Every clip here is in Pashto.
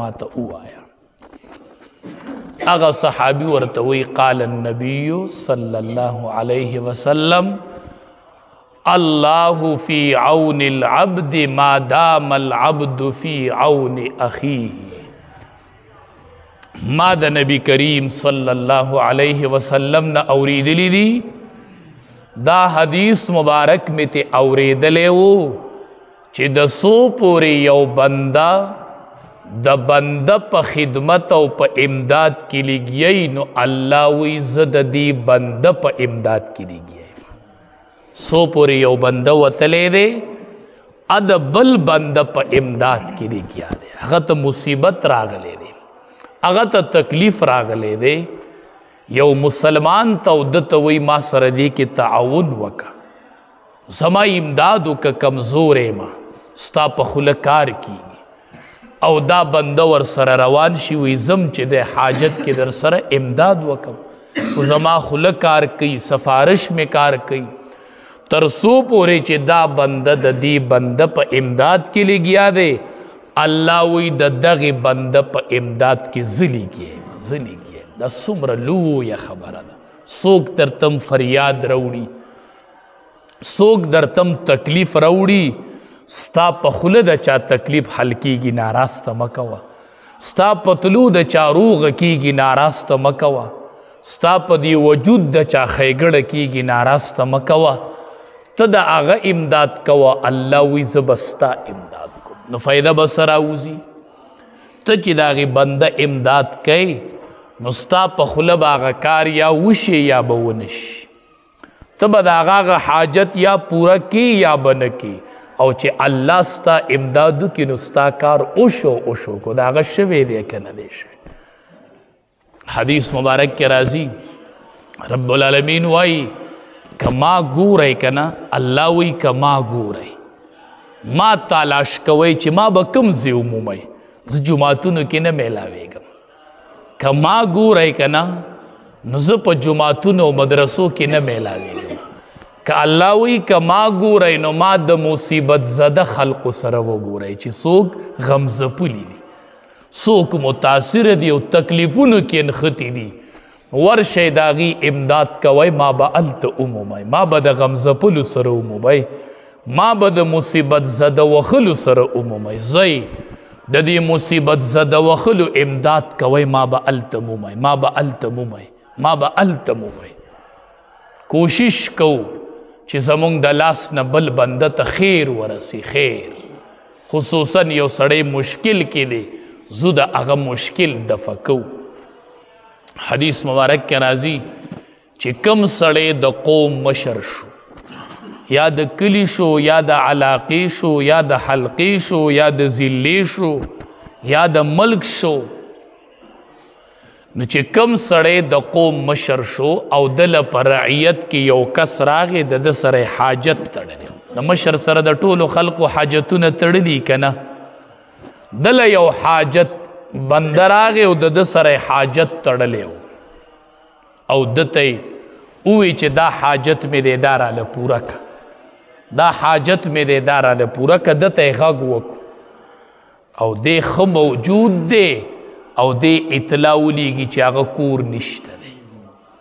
ماته ووایه. هغه صحابي ورته وی قال النبي صلی الله علیه وسلم الله فی عون العبد ما دام العبد فی عون اخیه. ما د نبی کریم صلی الله علیه وسلم نه اوریدلی دی، دا حدیث مبارک میں تے اوریدلے وو چې د سو پورې یو بنده د بنده په خدمت او په امداد کې لګیای نو الله وی زه د دې بنده په امداد کې لګیای. سو پورې یو بنده وتلی دی ا د بل بنده په امداد کې لګیا دی، هغه ته مصیبت راغلی دی، هغه ته تکلیف راغلی دی، یو مسلمان ته او ده ته وی ما سره دې کې تعاون وکړه، زما امداد وکړه، کمزور یم، ستا په خوله کار کیږي. او دا بنده ور سره روان شي وی زم چې د حاجت کې در سره امداد وکم، خو زما خوله کار کوي، سفارش میں کار کوي، تر څو پورې چې دا بنده د دې بنده په امداد کې لګیا دی، الله وی د دغه بنده په امداد کې زه لګیم. دا څومره لویه خبره ده. څوک درتم فریاد راوړي، څوک درتم تکلیف راوړي، ستا په خوله د چا تکلیف حل کیږي ناراسته مکوه، ستا په تلو د چا روغ کیږي ناراسته مکوه، ستا په دی وجود د چا ښېګړه کیږي ناراسته مکوه، ته د هغه امداد کوه، الله وی زه به ستا امداد کوم. نو فایده به څه راوځي؟ ته چې د هغې بنده امداد کوې نو ستا په خوله به هغه کار یا وشي یا به ونه شي، ته به د هغه حاجت یا پوره کی یا به نه کی، او چې الله ستا امدادو کې نو ستا کار اوشو کو دا هغه شوی دی که نه دی شوی. حدیث مبارک کې راځي رب العالمین وایي که ما ګورئ که نه، الله وایي که ما ګورئ، ما تلاش کوئ چې ما به کوم ځای ومومئ، زه جوماتونو کې نه میلاویږم. که ما ګورئ که نه نو زه په جوماتونو او مدرسو کې نه میلاویږم. که الله وی که ما ګورئ نو ما د مصیبت زده خلقو سره وګورئ چې څوک غمزپلي دي، څوک متاثر دي او تکلیفونو کې نښتي دي، ورشئ د هغې امداد کوئ، ما به هلته ومومئ، ما به د غمزپلو سره ومومئ، ما به د مصیبت زده وښلو سره ومومئ. ځئ د دې مصیبت زده وښلو امداد کوئ، ما به هلته مومئ، ما به هلته مومئ، ما به هلته مومئ. کوشش کوو چې زمونږ د لاس نه بل بنده ته خیر ورسي، خیر، خصوصا یو سړی مشکل کې دی، زو د هغه مشکل دفع کوو. حدیث مبارک کې راځي چې کم سړی د قوم مشر شو، یا د کلی شو، یا د علاقې شو، یا د حلقې شو، یا د ضلعې شو، یا د ملک شو، نو چې کم سړی د قوم مشر شو او دله په رعیت کې یو کس راغی د ده سره حاجت تړلی، د مشر سره د ټولو خلقو حاجتونه تړلي که نه، دله یو حاجت بنده راغی او د ده سره حاجت تړلی و، او ده ته یې ووی چې دا حاجت مې دی دا راله پوره که، دا حاجت مې دی دا راله پوره که، ده ته یې غږ وکړو او دی ښه موجود دی او دی اطلاع ولیږي چې هغه کور نشته دی.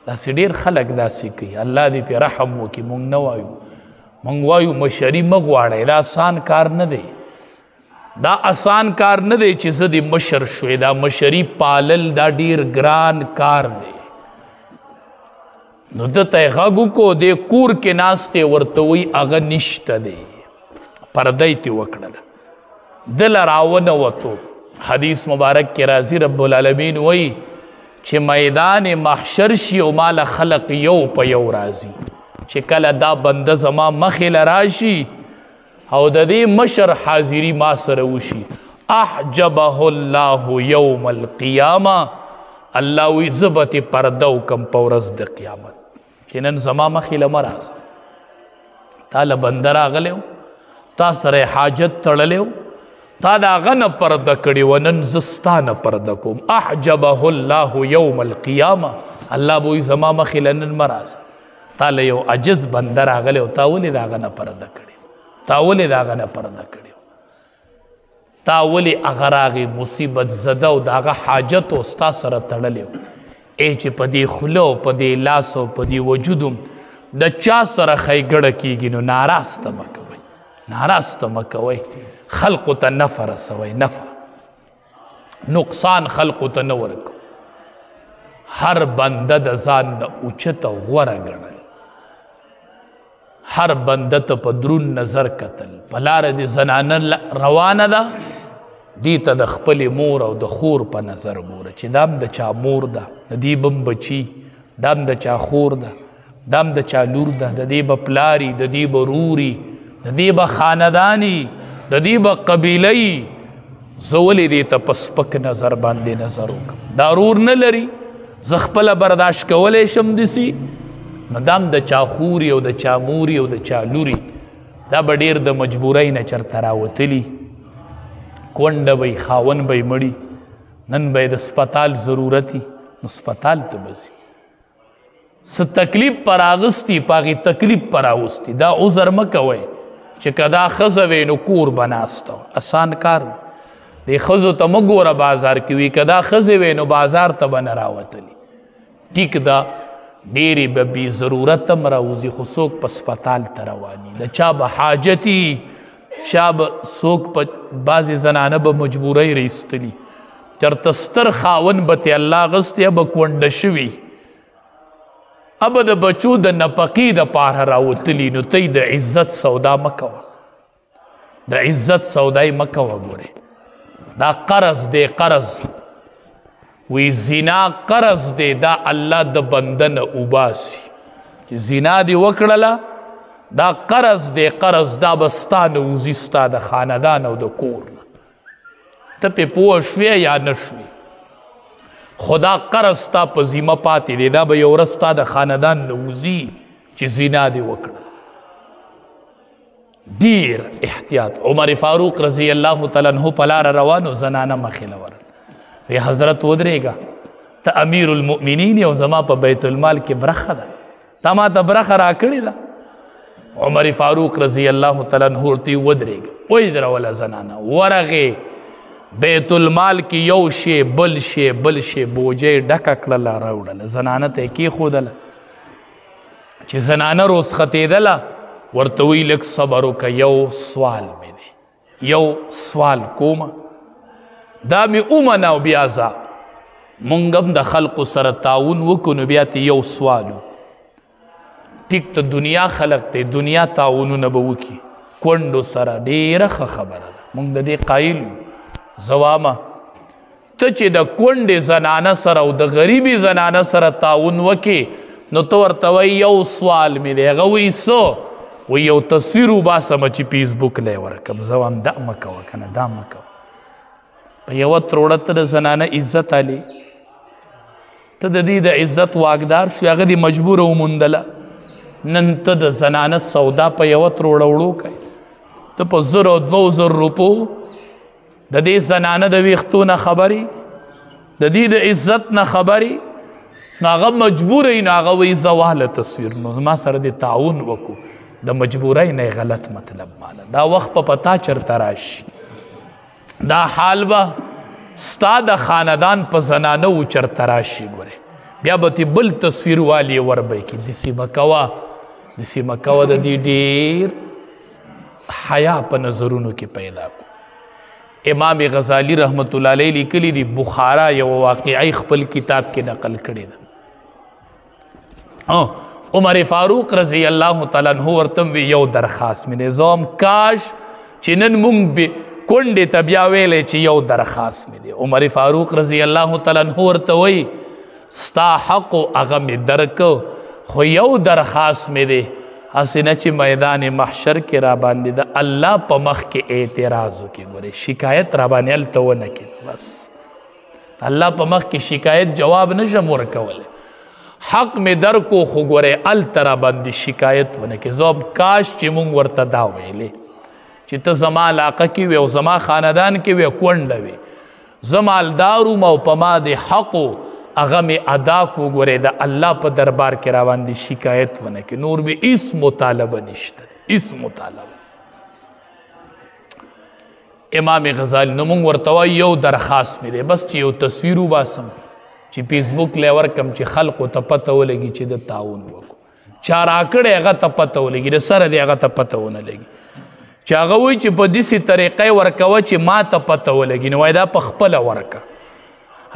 داسې ډېر خلک داسې کوي، الله دې پې رحم وکړي. مونږ نه وایو، مونږ وایو مشري مه غواړئ، دا آسان کار نه دی، دا آسان کار نه دی چې زه دې مشر شوې، دا مشري پالل دا ډېر ګران کار دی. نو ده ته یې غږ وکړو، دې کور کې ناست دی، ورته وایي هغه نشته دی، پرده یې ترې وکړله، دله راونه وتو. حدیث مبارک کې راځي رب العالمین وایي چې میدان محشر شي او ماله خلق یو په یو راځي، چې کله دا بنده زما مخې له راشي او د دې مشر حاضري ما سره وشي، احجبه الله یوم القیامه، الله وی زه به ترې پرده وکړم په ورځ د قیامت چې نن زما مخې له مه راځه، تا له بنده راغلی و، تا سره حاجت تړلی و، تا د هغه نه پرده کړې و، نن زه ستا نه پرده کوم. احجبه الله یوم القیامه، الله به وایي زما مخې له نن مه راځه، تا له یو عجز بنده راغلی و، تا ولې د هغه نه پرده کړې، تا ولې د هغه نه پرده کړې. تا ولی هغه راغی مصیبت زده او د هغه حاجت او ستا سره تړلی و ای چې په دې خوله او په دې لاس او په دې وجود د چا سره ښیګړه کېږي نو ناراسته مه کوئ ناراسته مه کوئ خلقو ته نفع رسوئ نفع نقصان خلقو ته نه ورکو هر بنده د ځان نه اوچت او غوره ګڼل هر بنده ته په دروند نظر کتل په لاره د زنانه روانه ده دې ته د خپلې مور او د خور په نظر ګوره چې دا هم د چا مور ده د دې به هم بچي دا هم د چا خور ده دا هم د چا لور ده د دې به پلاري د دې به روري د دې به خانداني د دې به قبیلهی زه ولې دې ته په سپک نظر باندې نظر وکړم دا رور نه لري زه خپله برداشت کولی شم دسي نو دا هم د چا خوري او د چا موري او د چا لوري دا به ډېر د مجبورۍ نه چرته راوتلي کونډه به یې خاون به یې مړي نن به یې د سپتال ضرورتي نو سپتال ته به ځي څه تکلیف پر اغستی په هغې تکلیف پر اغوستي دا عذر مه کوئ چې که دا ښځه وی نو کور به ناسته اسان کار دې ښځو ته مه ګوره بازار کې وي که دا ښځې وی نو بازار ته به نه راوتلي ټیک ده ډېرې به بې ضرورت هم راوځي خو څوک په سپتال ته رواني د چا به حاجتي چا به څوک په بعضې زنانه به مجبورۍ رایستلي چېرته ستر خاون به ترې الله اغستی به کونډه شوي ابه د بچو د نفقې دپاره راوتلي نو تی د عزت سودا مه کوه د عزت سودای مه کوه ګورې دا قرض دی قرض وی زنا قرض دی دا الله د بنده نه اوباسي چې زنا دې وکړله دا قرض دی قرض دا به ستا نه وځي ستا د خاندان او د کور نه ته پې پوه شوې یا نه شوې خو دا قرض ستا په ذمه پاتې دی دا به یو ورځ ستا د خاندان نه وځي چې زنا دې وکړه ډېر احتیاط عمر فاروق رضی الله تعالی عنه په لاره روانو زنانه مخې له ورل وی حضرت ودرېږه ته امیر المؤمنین او زما په بیت المال کې برخه ده تا ما ته برخه راکړې ده عمر فاروق رضی الله تعالی عنه ورته ودرېږه ودروله زنانه ورغې بیت المال کې یو شی بل شی بل شی بوجۍ ډکه کړله راوړله زنانه ته یې کېښودله چې زنانه روسختېدله ورته وی لږ صبر وکړه یو سوال مې دی یو سوال کومه دا مې ومنه او بیا ځه مونږ هم د خلقو سره تعاون وکړو نو بیا ته یو سوال وکړو ټیک ته دنیا خلق دی دنیا تعاونونه به وکړي کونډو سره ډېره ښه خبره ده مونږ د دې قایل یو زه وامه ته چې د کونډې زنانه سره او د غریبې زنانه سره تعاون وکړې نو ته ورته وایي یو سوال مې دی هغه وایي څه وایي یو تصویر وباسمه چې فیسبوک لی ورکړم زه وایم دا مه کوه که نه دا مه کوه په یوه تروړه ته د زنانه عزت علي ته د دې د عزت واګدار شوې هغه دې مجبوره وموندله نن ته د زنانه سودا په یوه تروړه وړو کوي ته په 1000 او 2000 روپو د دې زنانه د ویښتو نه خبرې د دې د عزت نه خبرې نو هغه مجبوره وي نو هغه وایي زه واله تصویر نو ما سره دې تعاون وکړو د مجبورۍ نه غلط مطلب ماله دا وخت په پتا چرته راشي دا حال به ستا د خاندان په زنانه و چرته راشي ګورې بیا به تې بل تصویر والی وربی کې داسې مه کوه داسې مه کوه د دې ډېر حیا په نظرونو کې پیدا کړو امام غزالی رحمت الله علیه لیکلی دی بخارا یو واقعی خپل کتاب کې نقل کړی ده عمر فاروق رضی الله تعالی عنہ ورته وی یو درخواست مې نظام کاش چې نن مونږ به کونډې ته بیا ویلی چې یو درخواست مې دی عمر فاروق رضی الله تعالی عنہ ورته وی ستا حق هغه مې درکو خو یو درخواست مې دی هسې نه چې میدان محشر کې را باندې د الله په مخ کې اعتراض وکړي ګورې شکایت را باندې هلته ونه کړي بس الله په مخ کې شکایت جواب نشم ورکولی حق مې درکو خو ګورې هلته را باندې شکایت ونه کړي زه کاش چې مونږ ورته دا ویلې چې ته زما علاقه کې وي او زما خاندان کې وي کونډه وي زه مالدار وم او په ما د حقو هغه مې ادا کو ګورې د الله په دربار کې را باندې شکایت ونه کړي نور به هېڅ مطالبه نشته هېڅ مطالبه امام غزالی نو مونږ ورته وایو یو درخواست مې دی بس چې یو تصویر وباسم چې فیسبوک لی ورکم چې خلقو ته پته ولګي چې د تعاون وکړو چا راکړی هغه ته پته ولګي د سره دی هغه ته پته ونه لګي چې هغه وایي چې په داسې طریقې ورکوه چې ما ته پته ولګي نو وایي دا په خپله ورکه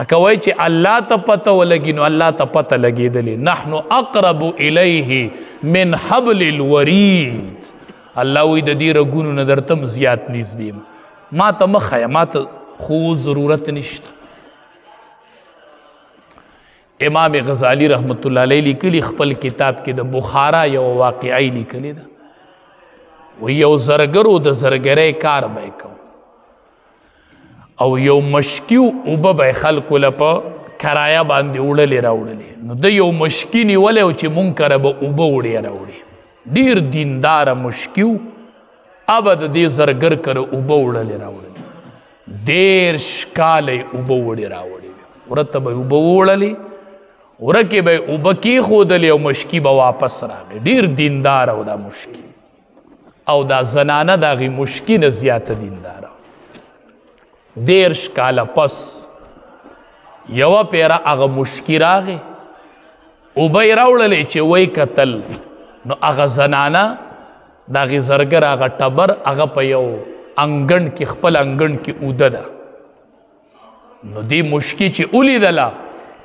هکه وایي چې الله ته پته ولګي نو الله ته پته لګېدلې نحن اقرب الیه من حبل الورید الله وایي د دې رګونو نه درته م زیات نږدې یم ما ته مه ښیه ما ته خو ضرورت نشته امام غزالی رحمت الله علیه لیکلي خپل کتاب کې د بخارا یو واقعی لیکلې ده و یو زرګرو د زرګرۍ کار به یې کو او یو مشکي اوبه به یې خلکو له په کرایه باندې وړلې راوړلې نو د یو مشکي نیولی و چې مونږ کره به اوبه وړې راوړي ډېر دینداره مشکي و ابه د دې زرګر کره اوبه وړلې راوړلې 13 کاله یې اوبه وړې راوړې ورته به یې اوبه ووړلې وره کې به یې اوبه کېښودلې او مشکي به واپس راغی ډېر دینداره و دا مشکي او دا زنانه د هغې مشکي نه زیاته دینداره 13 کاله پس یوه پیره هغه مشکي راغی اوبه یې راوړلې چې وی کتل نو هغه زنانه د هغې زرګر هغه ټبر هغه په یو انګڼ کې خپل انګڼ کې اوده ده نو دې مشکي چې ولیدله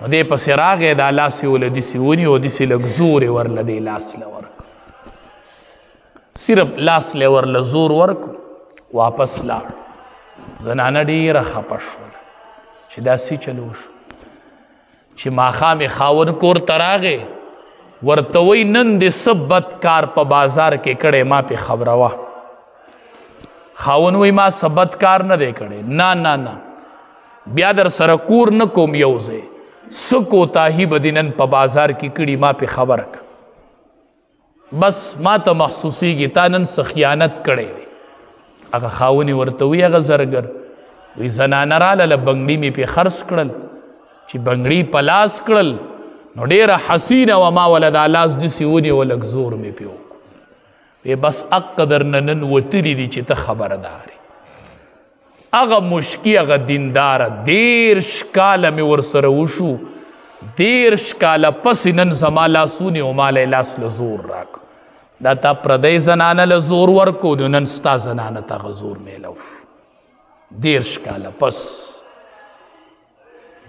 نو دې پسې راغی دا لاس یې وله داسې ونیو او داسې لږ زور یې ورله دې لاس له ورکړو صرف لاس له ورله زور ورکړو واپس لاړ زنانه ډېره خفه شوله چې دا څه چلو شو چې ماښام یې خاوند کور ته راغی ورته وی نن دې څه بد کار په بازار کې کړی ما پې خبره وه خاوند وی ما څه بد کار نه دی کړی نه نه نه بیا در سره کور نه کوم یو ځای څه کوتاهي به دې نن په بازار کې کړي ما پې خبره که بس ما ته محسوسیږي تا نن څه خیانت کړی دی هغه خاونې ورته وی هغه زرګر وی زنانه راله بنګړي مې پې خرڅ کړل چې بنګړي په لاس کړل نو ډېره حسینه وه ما وله دا لاس داسې ونیو لږ زور مې پې وکړو وی بس حق قدر نه نن وتلي دي چې ته خبردار هغه مشکي هغه دینداره 13 کاله مې ورسره وشو 13 کاله پسې نن زما لاسونې و ما له لاس له زور راکړو دا تا پردی زنانه له زور ورکو نو نن ستا زنانه ته هغه زور میلو شو 13 کاله پس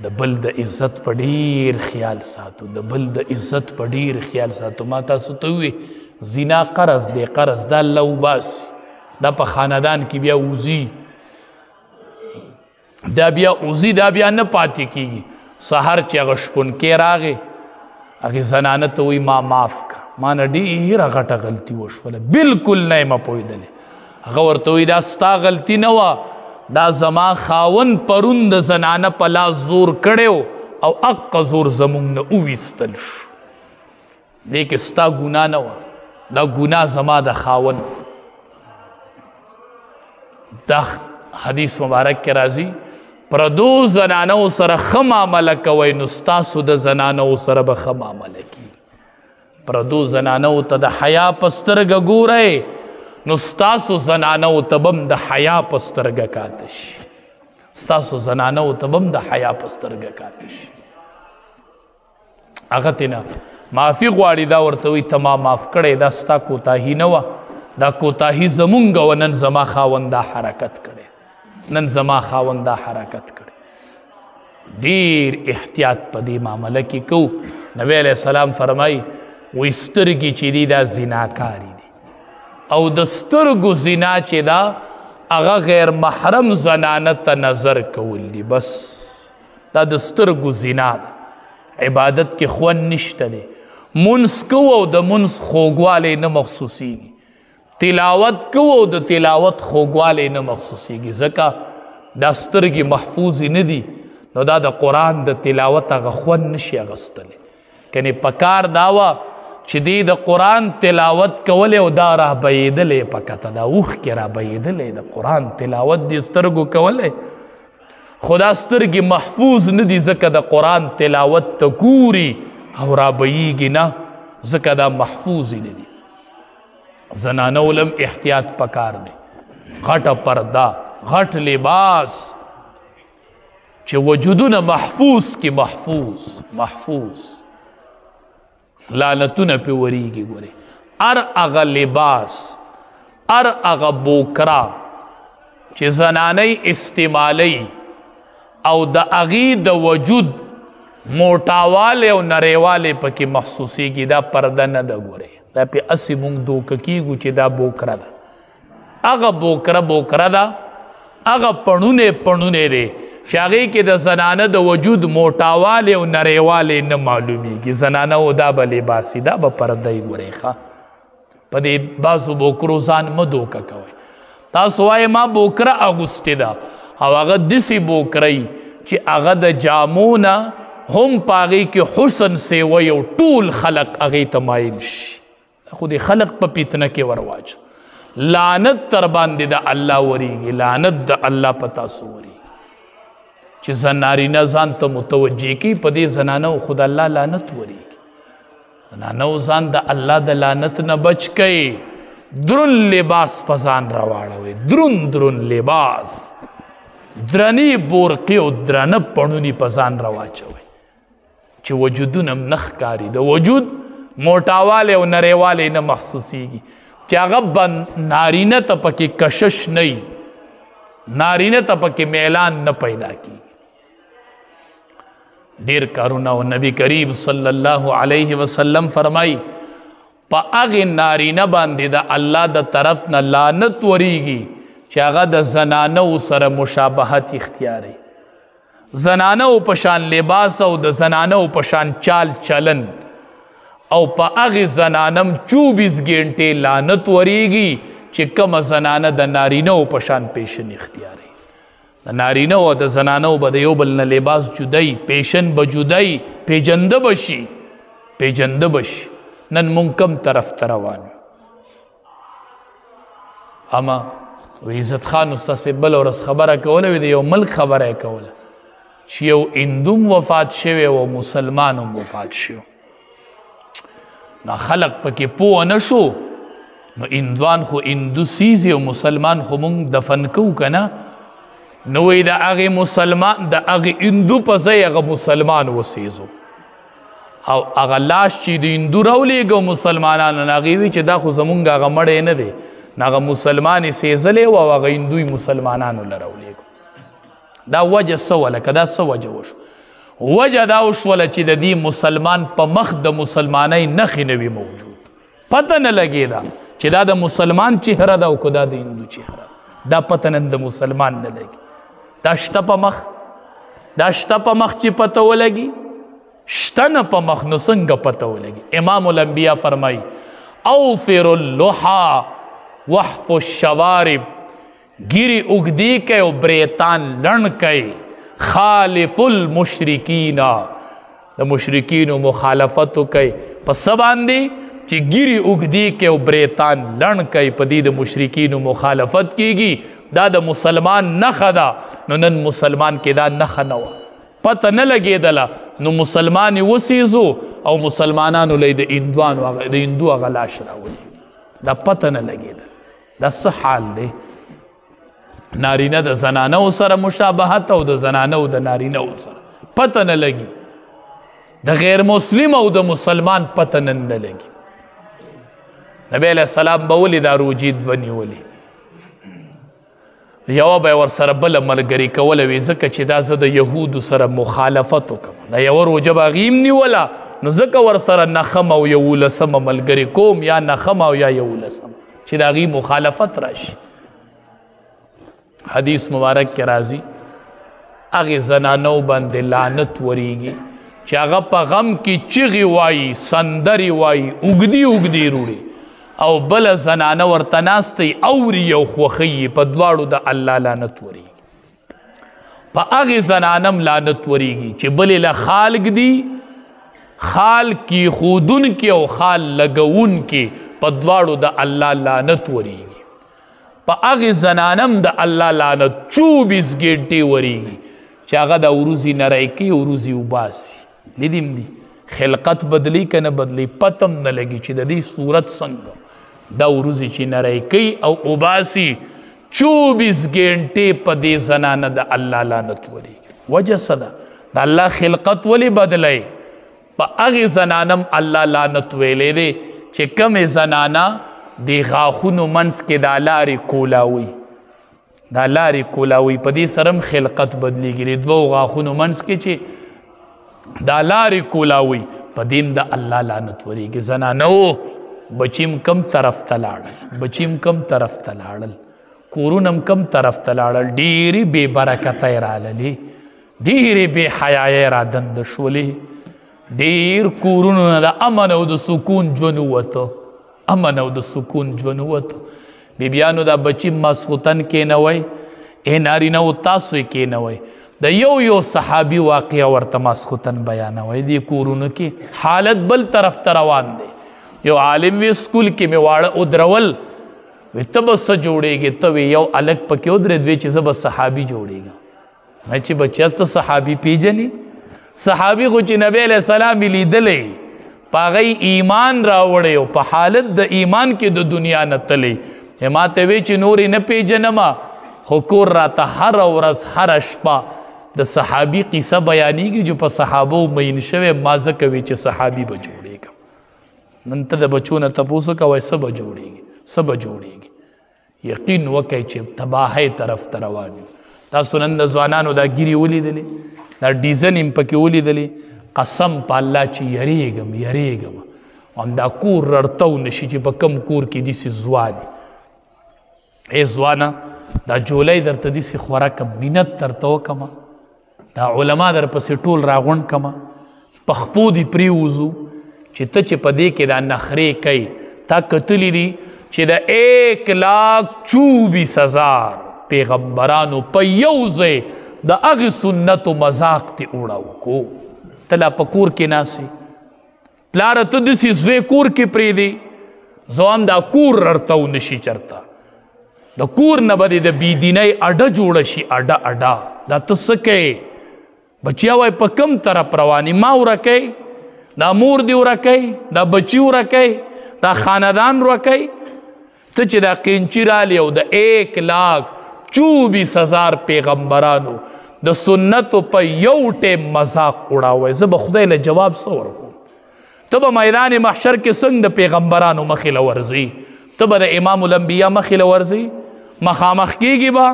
د بل د عزت په ډېر خیال ساتو د بل د عزت په ډېر خیال ساتو ما تاسو ته ووې زنا قرض دی قرض دا الله وباسي دا په خاندان کې بیا وزي دا بیا وزي دا بیا نه پاتې کېږي سهار چې هغه شپونکې راغې هغې زنانه ته وایي ما معاف که ما نه ډېره غټه غلطي وشوله بلکل نه یم پوهېدلې هغه ورته وایي دا ستا غلطي نه وه دا زما خاون پرون د زنانه په لاس زور کړی او حق زور زمونږ نه وویستل شو دې کې ستا ګناه نه وه دا ګناه زما د خاون دا حدیث مبارک کې راځي پردو زنانو سره ښه معامله کوئ نو ستاسو د زنانو سره به ښه معامله کېږي پردو زنانو ته د حیا په سترګه ګورئ نو ستاسو زنانو ته به هم د حیا په سترګه کاته شي ستاسو زنانو ته به هم د حیا په سترګه کاته شي هغه تېنه معافي غواړي دا ورته وایي ته ما معاف کړی دا ستا کوتاهي نه وه دا کوتاهي زمونږ وه نن زما خاوند دا حرکت کړی نن زما خاوند دا حرکت کړی ډېر احتیاط په دې معامله کې کوو نبی علیه السلام فرمایي وایي سترګې چې دي دا زناکاري دي او د سترګو زنا چې دا هغه غیر محرم زنانه ته نظر کول دي بس دا د سترګو زنا ده عبادت کې خوند نشته دی منځ کوو او د منځ خوږوالی نه محسوسیږي تلاوت کوو او د تلاوت خوږوالی نه محسوسیږي ځکه دا سترګې محفوظې نه دي نو دا د قرآن د تلاوت هغه خوند نشي اخیستلی کنې پکار دا وه چې دی د قرآن تلاوت کولی او دا رابهیدلی په کته دا اوښکې رابهیدلی د قرآن تلاوت دې سترګو کولی خو دا سترګې محفوظ نه دي ځکه د قرآن تلاوت ته ګوري او رابهیږي نه ځکه دا محفوظ نه دي زنانو لم احتیاط پکار دی غټه پرده غټ لباس چې وجودونه محفوظ کی محفوظ لعنتونه پې وریږي. ګورې هر هغه لباس هر هغه بوکرا چې زنانۍ استعمالی او د هغې د وجود موټاوالی او نریوالی پکې محسوسیږي دا پرده نه ده. ګورې دا پې اسې مونږ دوکه کیږو چې دا بوکره ده. هغه بوکره ده هغه پړونی دی چې هغې کې د زنانه د وجود موټاوالی او نریوالی نه معلومیږي. زنانه و دا به لباسي دا به پرده یې. ګورئ ښه په دې بعضو بوکرو ځان مه دوکه کوئ. تاسو وایې ما بوکره اغوستې ده او هغه داسې بوکرئ چې هغه د جامو نه هم په هغې کې حسن سیوی او ټول خلق هغې ته مایم شي. خو د خلق په فتنه کې ورواچو. لعنت تر باندې د الله وریږي. لعنت د الله په تاسو وریږي چې نارینه ځان ته متوجه کی. په دې زنانو خود الله لعنت وریږي. زنانو ځان د الله د لعنت نه بچ کئ. درون لباس په ځان راواړوئ. درون لباس درنې بورقې او درانه پړوني په ځان راواچوئ چې وجودونه هم نه ښکاري. د وجود موټاوالی او نریوالی نه محسوسیږي چې هغه به نارینه ته پکې کشش نه وي. نارینه ته پکې میلان نه پیدا کیږي. ډیر کارونه او نبی کریم صلی الله علیه وسلم فرمایي په هغې نارینه باندې د الله د طرف نه لعنت وریږي چې هغه د زنانو سره مشابهت اختیاري. زنانو په شان لباس او د زنانو په شان چال چلن او په هغې زنانم 24 ګنټې لعنت وریږي چې کومه زنانه د نارینو په شان پیشن اختیاري. د نارینه او د زنانو به د یو بل نه لباس جدای، پیشن به جدای، پیجنده بشي. نن مونږ کم طرف ته روان یو. اما عزت خان استاد صاحب بله ورځ خبره کوله، وی د یو ملک خبره یې کوله چې یو هندوم وفات شوی او مسلمان هم وفات شو. نو خلق پکې پوه نه شو. نو هندوان خو هندو سیزي او مسلمان خو مونږ دفن کوو که نه. نو وی د هغې مسلمان د هغې هندو په ځای هغه مسلمان وسیزو او هغه لاش چې د هندو راولېږه مسلمانانو نه هغې وی چې دا خو زمونږ هغه مړی نه دی، نو هغه مسلمان یې سیزلی و او هغه هندو یې مسلمانانو له راولېږو. دا وجه څه وله که دا څه وجه وشو؟ وجه دا وشوله چې د دې مسلمان په مخ د مسلمانۍ نښې نه وي موجود. پته نه لګېده چې دا د مسلمان چهره ده او که دا د هندو چهره ده. دا پته نن د مسلمان نه لګي. دا شته په مخ چې پته ولګي؟ شته نه په مخ، نو څنګه پته ولګي؟ امام الانبیا فرمایي اوفر اللحا وحف الشوارب، ګیرې اوږدې کوئ او بریتان لڼ کوئ. خالف المشرکین، د مشرکینو مخالفت وکئ. په څه باندې؟ چې ګیرې اوږدې کوئ او بریتان لڼ کوئ. په دې د مشرکینو مخالفت کیږي. دا د مسلمان نښه ده. نو نن مسلمان کې دا نښه نه وه، پته نه لګېدله. نو مسلمان یې وسیزو او مسلمانانو له د هندو هغه لاش راولي. دا پته نه لګېدله. دا څه حال دی؟ نارینه د زنانو سره مشابهت او د زنانو د نارینه سره پته نه لګي. د غیر مسلم او د مسلمان پته نه لګي. نبی علیه السلام به ولې دا روجې دوه نیولې؟ یوه به یې ورسره بله ملګري کوله، وی ځکه چې دا زه د یهودو سره مخالفت وکړم. دا یوه روجه به هغې هم نیوله، نو ځکه ورسره نښم او 11مه ملګري کوم، یا نښم او یا 11مه، چې د هغې مخالفت راشي. حدیث مبارک کې راځي هغې زنانو باندې لعنت وریږي چې هغه په غم کې چغې وایي، سندرې وایي، اوږدې روړي، او بله زنانه ورته ناستی اوري او خوښوي. په دواړو د الله لعنت وریږي. په هغې زنانم لعنت وریږي چې بلې له خال ږدي، خال کیښودونکي او خال لګونکي، په دواړو د الله لعنت وریږي. په هغې زنانم د الله لعنت 24 ګنټې وریږي چې هغه د وروځې نری کوي، وروځې وباسي. لیدیم دي خلقت بدلی که نه بدلی، پتم نه لګي چې د دې صورت څنګه. دا وروځې چې نری کوي او وباسي 24 घंटे په دې زنانه د الله لعنت ورېږي. وجه څه ده؟ د الله خلقت ولې بدلی؟ په هغې زنانم الله لعنت ویلی دی چې کمې زنانه د غاښونو منځ کې دا لارې کولاوي، دا لارې کولاوي، په دې سره هم خلقت بدلیږي. د دوو غاښونو منځ کې چې دا لارې کولاوي په دې هم د الله لعنت ورېږي. زنانو بچیم کم طرف ته لاړل، بچیم کم طرف ته لاړل، کورونم کم طرف ته لاړل، ډېرې بې برکته یې راللې، ډېرې بې حیایې را دنده شولې، ډېر کورونو نه د امن او د سکون ژوند ووته، امن او د سکون ژوند ووته. بیبیانو دا بچی ماسخوتن کېنوئ، ای نارینهو تاسو یې کېنوئ، د یو صحابي واقعه ورته ماسخوتن بیانوئ. دې کورونو کې حالت بل طرف ته روان دی. یو عالم وی سکول کې مې واړه ودرول، وی ته به څه جوړېږې؟ ته وی یو الګ پکې ودرېد، وی چې زه به صحابي جوړېږم. مې چې بچیاس ته صحابي پیژنې؟ صحابي خو چې نبی علیه السلام یې لیدلی، په هغه ایمان راوړی او په حالت د ایمان کې د دنیا نه تلی. ما ته وی چې نورې نه پیژنمه، خو کور راته هره ورځ هره شپه د صحابي قصه بیانېږي چې په صحابو مین شوی، ما ځکه وی چې صحابي به جوړېږم. نن ته د بچو نه تپوس کوئ څه به جوړېږي، څه به جوړېږي؟ یقین وکئ چې تباهۍ طرف ته روان یو. تاسو نن د ځوانانو دا ګیرې ولیدلې، دا ډیزن هم پکې ولیدلې. قسم په الله چې یریږم یریږم هم دا کور رړتو نشي چې په کم کور کې داسې ځواني. ای ځوانه دا جولی درته داسې خوراکم، مینت درته وکمه، دا علما در پسې ټول راغونډ کمه، په خپو دې پرېوځو چې ته چې په دې کې دا نخرې کوي. تا کتلی دي چې د 1,24,000 پیغمبرانو په یو ځای د هغې سنتو مذاق ته اوړاو کو. ته لا په کور کې ناسې، پلاره ته داسې زوی کور کې پرېږدې، زه هم دا کور رړتو نشي چرته. د کور نه به د بېدینۍ اډه جوړه شي، اډه اډه. دا ته څه کوې؟ بچیا وایي په کم طرف روانې؟ ما ورکوي، دا مور دې ورکوي، دا بچي ورکوي، دا خاندان ورکوي. ته چې دا قینچي رالی او د 1,24,000 پیغمبرانو د سنتو په یو ټیم مذاق اړاوی، زه به خدای له جواب څه ورکوم؟ ته به میدان محشر کې څنګه د پیغمبرانو مخې له ورځي؟ ته به د امام الانبیا مخې له ورځي؟ مخامخ کېږي به؟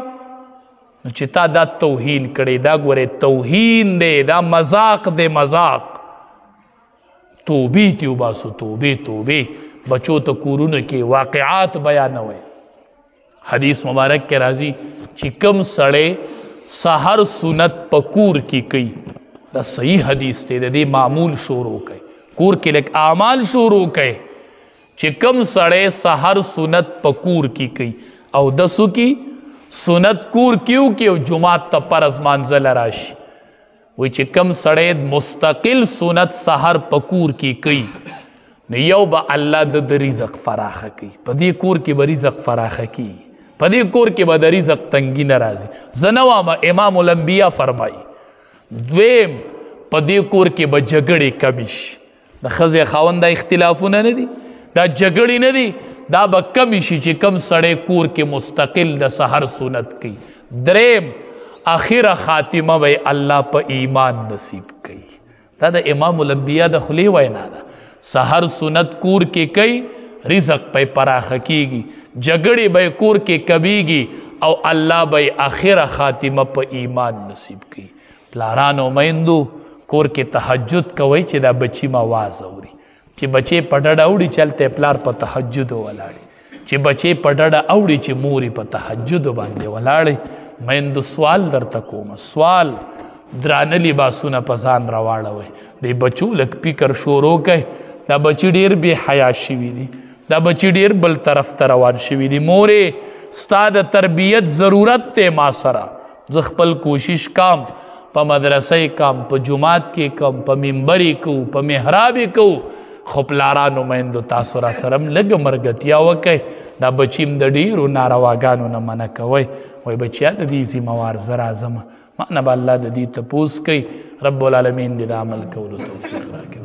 نو چې تا دا توهین کړی، دا ګورې توهین دی، دا مذاق دی، مذاق. توبې ته وباسو، توبې توبې. بچو ته کورونو کې واقعات بیانوئ. حدیث مبارک کې راځي چې کم سړی سحر سنت په کور کې کوي، دا صحیح حدیث دی، د دې معمول شروع کوي، کور کې لږ اعمال شروع کوي. چې کم سړی سحر سنت په کور کې کوي او دسو کې سنت کور کیو کې او جمعات ته فرض مانځل راشي، وی چې کم سړی مستقل سنت سحر په کور کې کوي، نو یو به الله د رزق فراخه کوي. په دې کور کې به رزق فراخه کیږي، په دې کور کې به د رزق تنګي نه راځي. زه نه وامه، امام الانبیا فرمایي. دویم، په دې کور کې به جګړې کمې شي. د ښځې خاوند دا اختلافونه نه دي، دا جګړې نه دي، دا به کمې شي چې کم سړی کور کې مستقل د سحر سنت کوي. دریم، آخره خاتمه به الله په ایمان نصیب کوي. دا د امام الانبیا د خولې وینا ده. سحر سنت کور کې کوي، رزق به پراخه کیږي، جګړې به کور کې کمیږي او الله به آخره خاتمه په ایمان نصیب کوي. پلارانو میندو کور کې تهجد کوئ چې دا بچی ما واز اوري. چې بچې په ډډه اوړي چلته پلار په تهجد ولاړي، چې بچې په ډډه اوړي چې مورې په تهجد باندې ولاړي. میندو سوال درته کوم، سوال درانه لباسونه په ځان راواړوئ. د بچو لږ فکر شروع کوئ. دا بچی ډېر بې حیا شوي دي، دا بچی ډېر بل طرف ته روان شوي دي. مورې ستا د تربیت ضرورت دی ما سره. زه خپل کوشش کام، په مدرسې کام، په جماعت کې کم، په منبرې کوو، په محراب یې کوو، خو پلارانو میندو تاسو را سره هم لږ ملګرتیا وکئ. دا بچیم د ډېرو نارواګانو نه منع کوئ. وایي بچیا د دې ذمهوار زه راځمه، ما نه به الله د دې تپوس کوي. رب العالمین دې د عمل کولو توفیق راکړي.